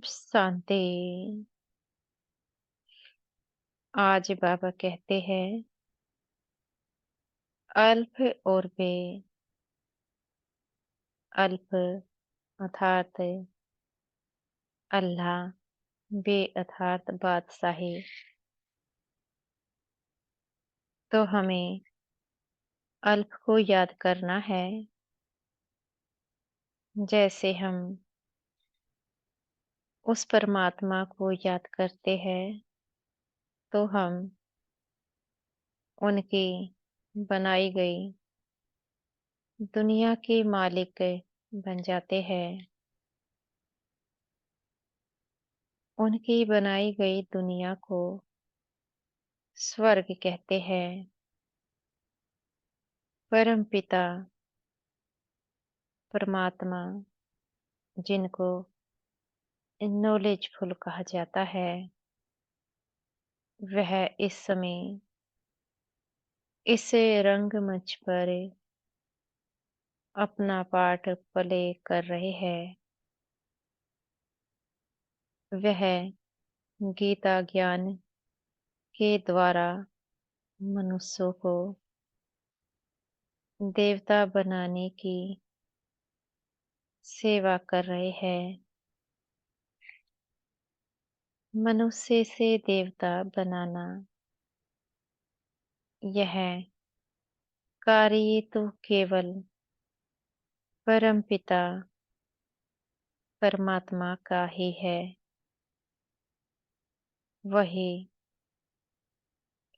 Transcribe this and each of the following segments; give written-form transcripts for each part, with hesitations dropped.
शांति। आज बाबा कहते हैं अल्फ और बे। अल्फ अर्थात अल्लाह, बे अर्थात बादशाही। तो हमें अल्फ को याद करना है। जैसे हम उस परमात्मा को याद करते हैं तो हम उनकी बनाई गई दुनिया के मालिक बन जाते हैं। उनकी बनाई गई दुनिया को स्वर्ग कहते हैं। परम पिता परमात्मा, जिनको नॉलेजफुल कहा जाता है, वह इस समय इस रंगमंच पर अपना पाठ प्ले कर रहे हैं। वह गीता ज्ञान के द्वारा मनुष्यों को देवता बनाने की सेवा कर रहे हैं। मनुष्य से देवता बनाना, यह कार्य तो केवल परम पिता परमात्मा का ही है। वही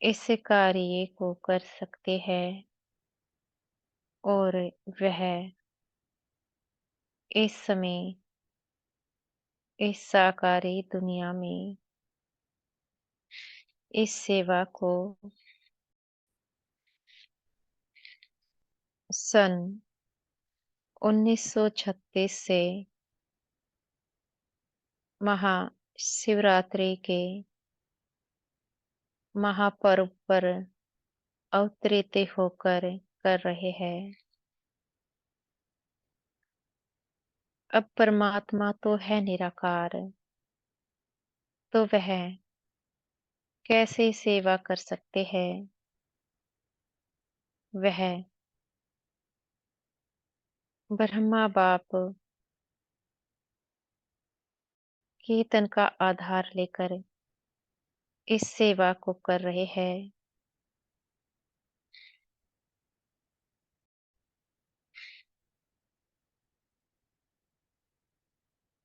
इस कार्य को कर सकते हैं और वह इस समय इस साकारी दुनिया में इस सेवा को सन 1936 से महाशिवरात्रि के महापर्व पर अवतरित होकर कर रहे हैं। अब परमात्मा तो है निराकार, तो वह कैसे सेवा कर सकते हैं। वह ब्रह्मा बाप के तन का आधार लेकर इस सेवा को कर रहे हैं।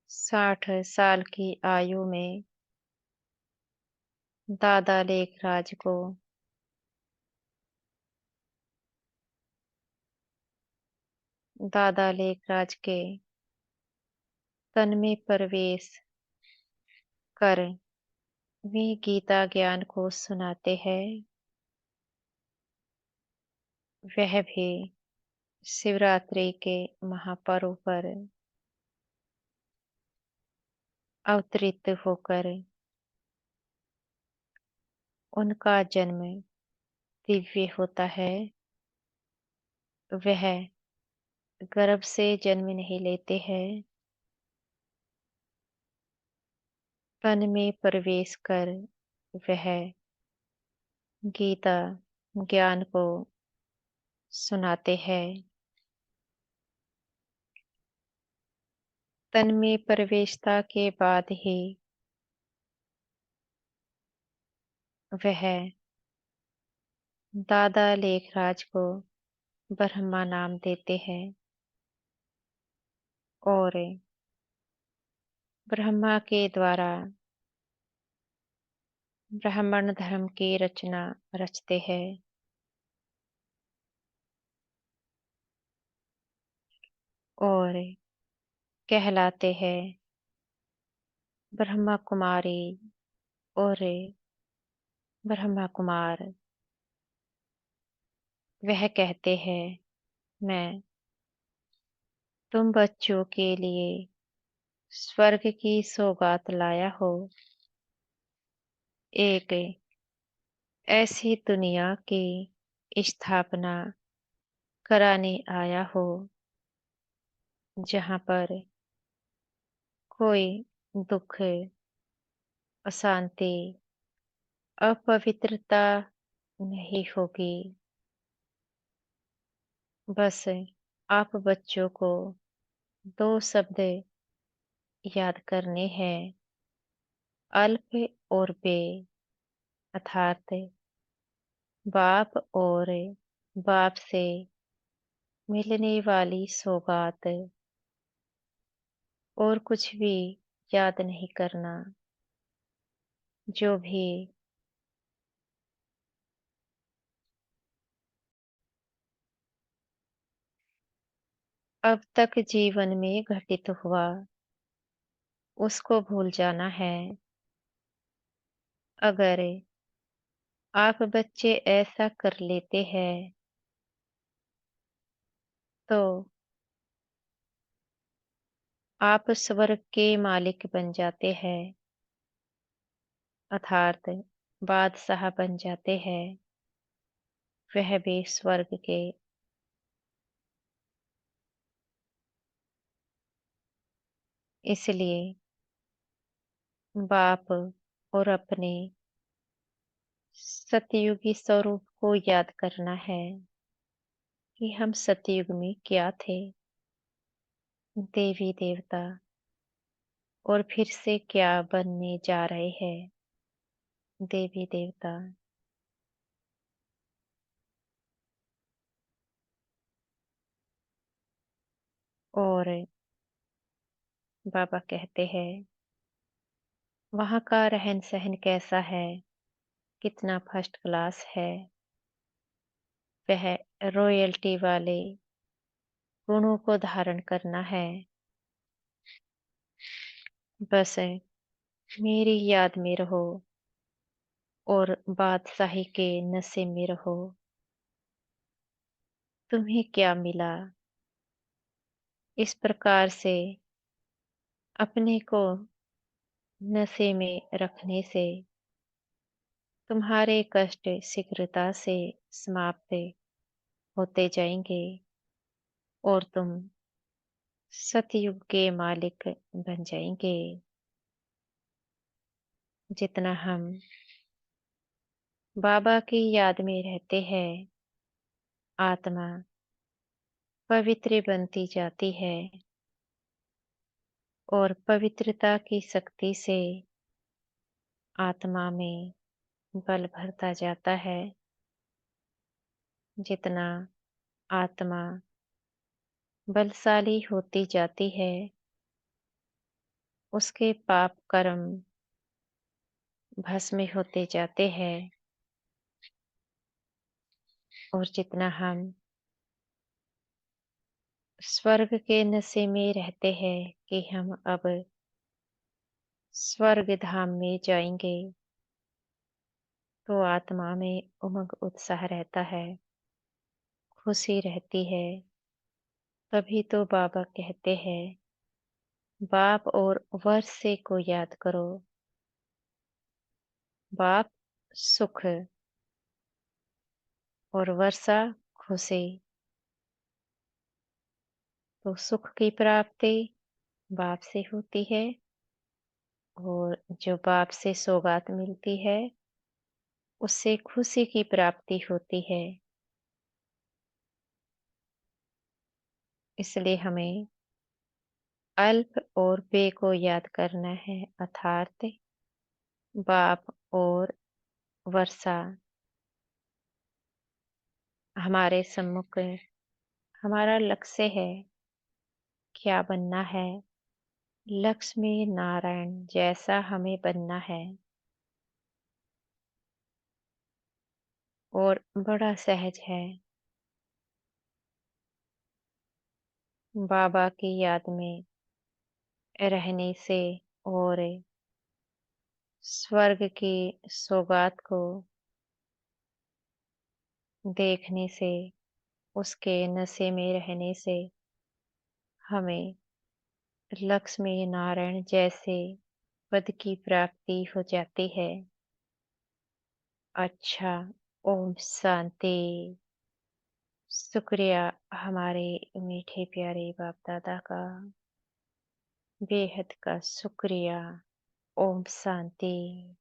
60 साल की आयु में दादा लेखराज को दादा लेखराज के तन में प्रवेश कर वे गीता ज्ञान को सुनाते हैं। वह भी शिवरात्रि के महापर्व पर अवतरित होकर उनका जन्म दिव्य होता है। वह गर्भ से जन्म नहीं लेते हैं, तन में प्रवेश कर वह गीता ज्ञान को सुनाते हैं। तन में प्रवेशता के बाद ही वह दादा लेखराज को ब्रह्मा नाम देते हैं और ब्रह्मा के द्वारा ब्राह्मण धर्म की रचना रचते हैं और कहलाते हैं ब्रह्मा कुमारी और ब्रह्मा कुमार। वह कहते हैं, मैं तुम बच्चों के लिए स्वर्ग की सौगात लाया हो। एक ऐसी दुनिया की स्थापना कराने आया हो जहाँ पर कोई दुख, अशांति, अपवित्रता नहीं होगी। बस आप बच्चों को 2 शब्द याद करने हैं, अल्प और बे, अर्थात बाप और बाप से मिलने वाली सौगात, और कुछ भी याद नहीं करना। जो भी अब तक जीवन में घटित हुआ, उसको भूल जाना है। अगर आप बच्चे ऐसा कर लेते हैं, तो आप स्वर्ग के मालिक बन जाते हैं, अर्थात बादशाह बन जाते हैं, वह भी स्वर्ग के। इसलिए बाप और अपने सतयुगी स्वरूप को याद करना है कि हम सतयुग में क्या थे, देवी देवता, और फिर से क्या बनने जा रहे हैं, देवी देवता। और बाबा कहते हैं, वहाँ का रहन सहन कैसा है, कितना फर्स्ट क्लास है, वह रॉयल्टी वाले गुणों को धारण करना है। बस मेरी याद में रहो और बादशाही के नशे में रहो। तुम्हें क्या मिला, इस प्रकार से अपने को नशे में रखने से तुम्हारे कष्ट शीघ्रता से समाप्त होते जाएंगे, और तुम सतयुग के मालिक बन जाएंगे। जितना हम बाबा की याद में रहते हैं, आत्मा पवित्र बनती जाती है, और पवित्रता की शक्ति से आत्मा में बल भरता जाता है। जितना आत्मा बलशाली होती जाती है, उसके पाप कर्म भस्म होते जाते हैं, और जितना हम स्वर्ग के नशे में रहते हैं कि हम अब स्वर्ग धाम में जाएंगे, तो आत्मा में उमंग उत्साह रहता है, खुशी रहती है। तभी तो बाबा कहते हैं, बाप और वर्षे को याद करो। बाप सुख और वर्षा खुशी। तो सुख की प्राप्ति बाप से होती है, और जो बाप से सौगात मिलती है, उससे खुशी की प्राप्ति होती है। इसलिए हमें अल्प और बे को याद करना है, अर्थात बाप और वर्षा। हमारे सम्मुख हमारा लक्ष्य है, क्या बनना है। लक्ष्मी नारायण जैसा हमें बनना है, और बड़ा सहज है। बाबा की याद में रहने से और स्वर्ग की सौगात को देखने से, उसके नशे में रहने से हमें लक्ष्मी नारायण जैसे पद की प्राप्ति हो जाती है। अच्छा, ओम शांति। शुक्रिया हमारे मीठे प्यारे बाप दादा का। बेहद का शुक्रिया। ओम शांति,